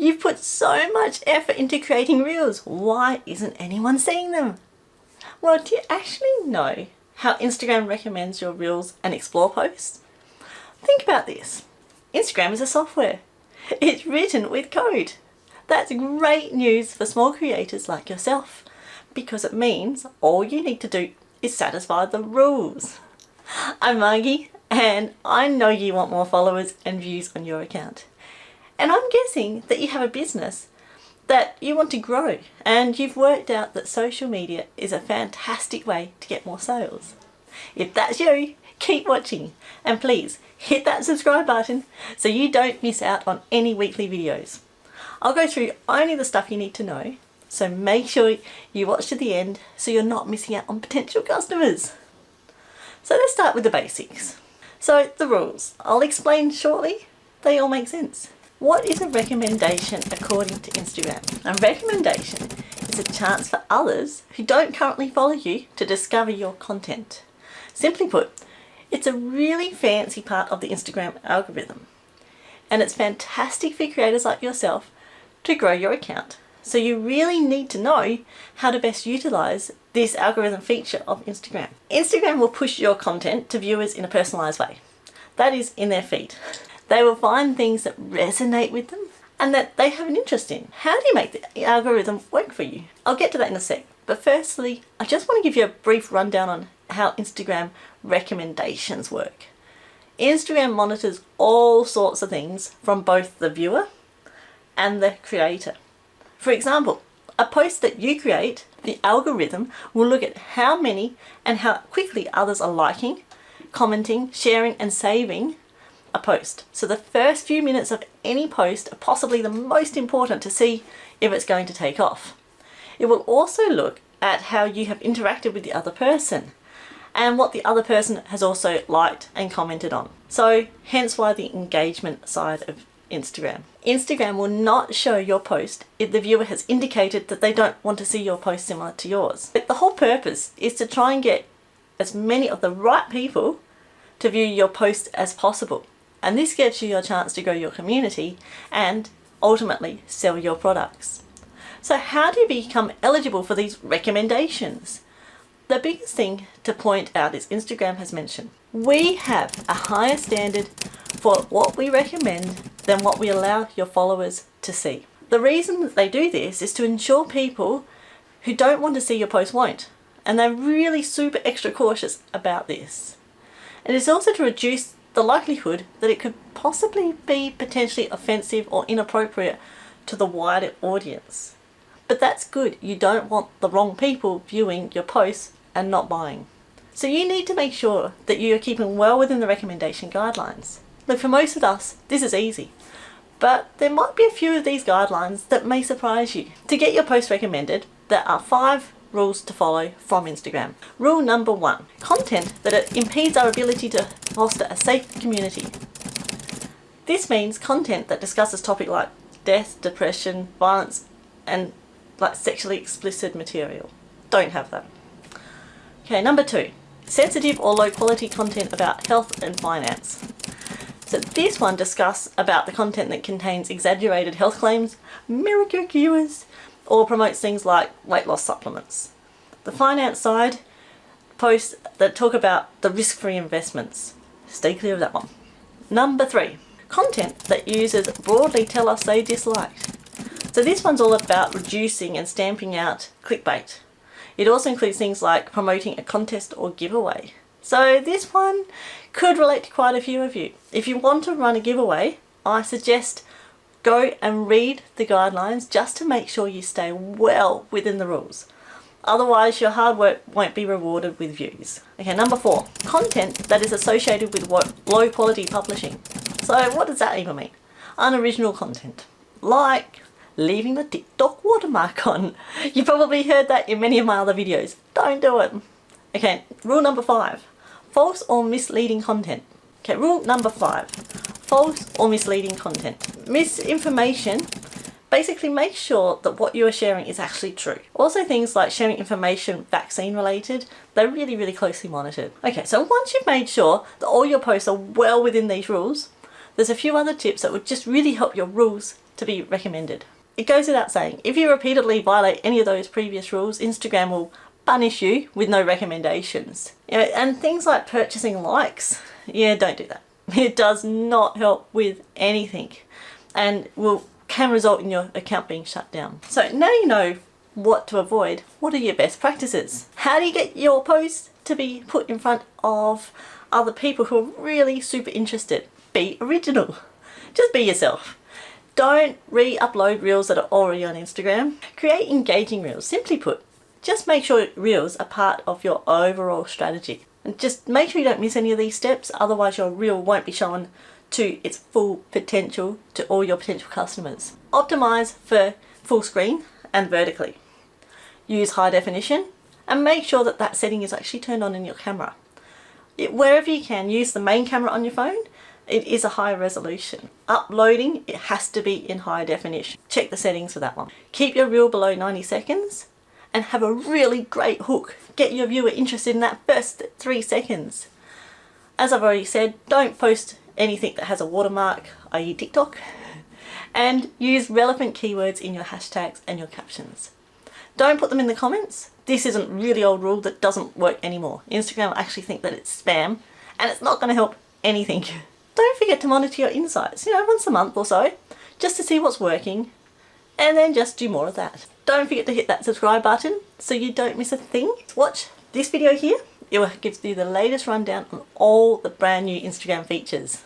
You've put so much effort into creating reels. Why isn't anyone seeing them? Well, do you actually know how Instagram recommends your reels and explore posts? Think about this. Instagram is a software. It's written with code. That's great news for small creators like yourself, because it means all you need to do is satisfy the rules. I'm Margie, and I know you want more followers and views on your account. And I'm guessing that you have a business that you want to grow, and you've worked out that social media is a fantastic way to get more sales. If that's you, keep watching, and please hit that subscribe button so you don't miss out on any weekly videos. I'll go through only the stuff you need to know, so make sure you watch to the end so you're not missing out on potential customers. So let's start with the basics. So the rules, I'll explain shortly. They all make sense. What is a recommendation according to Instagram? A recommendation is a chance for others who don't currently follow you to discover your content. Simply put, it's a really fancy part of the Instagram algorithm, and it's fantastic for creators like yourself to grow your account. So you really need to know how to best utilize this algorithm feature of Instagram. Instagram will push your content to viewers in a personalized way. That is, in their feed. They will find things that resonate with them and that they have an interest in. How do you make the algorithm work for you? I'll get to that in a sec. But firstly, I just want to give you a brief rundown on how Instagram recommendations work. Instagram monitors all sorts of things from both the viewer and the creator. For example, a post that you create, the algorithm will look at how many and how quickly others are liking, commenting, sharing and saving a post. So the first few minutes of any post are possibly the most important to see if it's going to take off. It will also look at how you have interacted with the other person and what the other person has also liked and commented on. So hence why the engagement side of Instagram. Instagram will not show your post if the viewer has indicated that they don't want to see your post similar to yours. But the whole purpose is to try and get as many of the right people to view your post as possible. And this gives you a chance to grow your community and ultimately sell your products. So how do you become eligible for these recommendations? The biggest thing to point out is Instagram has mentioned, we have a higher standard for what we recommend than what we allow your followers to see. The reason that they do this is to ensure people who don't want to see your post won't. And they're really super extra cautious about this. And it's also to reduce the likelihood that it could possibly be potentially offensive or inappropriate to the wider audience. But that's good. You don't want the wrong people viewing your posts and not buying. So you need to make sure that you are keeping well within the recommendation guidelines. Look, for most of us, this is easy, but there might be a few of these guidelines that may surprise you. To get your post recommended, there are 5 rules to follow from Instagram. Rule number 1, content that impedes our ability to foster a safe community. This means content that discusses topics like death, depression, violence, and like sexually explicit material. Don't have that. Okay, number 2, sensitive or low quality content about health and finance. So this one discusses about the content that contains exaggerated health claims, miracle cures, or promotes things like weight loss supplements. The finance side, posts that talk about the risk-free investments. Stay clear of that one. Number 3, content that users broadly tell us they disliked. So this one's all about reducing and stamping out clickbait. It also includes things like promoting a contest or giveaway. So this one could relate to quite a few of you. If you want to run a giveaway, I suggest go and read the guidelines just to make sure you stay well within the rules. Otherwise, your hard work won't be rewarded with views. Okay, number 4, content that is associated with low quality publishing. So what does that even mean? Unoriginal content, like leaving the TikTok watermark on. You probably heard that in many of my other videos. Don't do it. Okay, rule number 5, false or misleading content. Okay, rule number 5, false or misleading content. Misinformation, basically make sure that what you are sharing is actually true. Also things like sharing information vaccine related, they're really closely monitored. Okay, so once you've made sure that all your posts are well within these rules, there's a few other tips that would just really help your rules to be recommended. It goes without saying, if you repeatedly violate any of those previous rules, Instagram will punish you with no recommendations. And things like purchasing likes, don't do that. It does not help with anything and can result in your account being shut down. So now you know what to avoid. What are your best practices? How do you get your posts to be put in front of other people who are really super interested? Be original. Just be yourself. Don't re-upload reels that are already on Instagram. Create engaging reels. Simply put, just make sure reels are part of your overall strategy. And just make sure you don't miss any of these steps, otherwise your reel won't be shown to its full potential to all your potential customers. Optimize for full screen and vertically. Use high definition and make sure that that setting is actually turned on in your camera. Wherever you can, use the main camera on your phone. It is a high resolution. Uploading, it has to be in high definition. Check the settings for that one. Keep your reel below 90 seconds and have a really great hook. Get your viewer interested in that first 3 seconds. As I've already said, don't post anything that has a watermark, i.e. TikTok, and use relevant keywords in your hashtags and your captions. Don't put them in the comments. This is a really old rule that doesn't work anymore. Instagram will actually think that it's spam and it's not going to help anything. Don't forget to monitor your insights, once a month or so, just to see what's working, and then just do more of that. Don't forget to hit that subscribe button so you don't miss a thing. Watch this video here. It will give you the latest rundown on all the brand new Instagram features.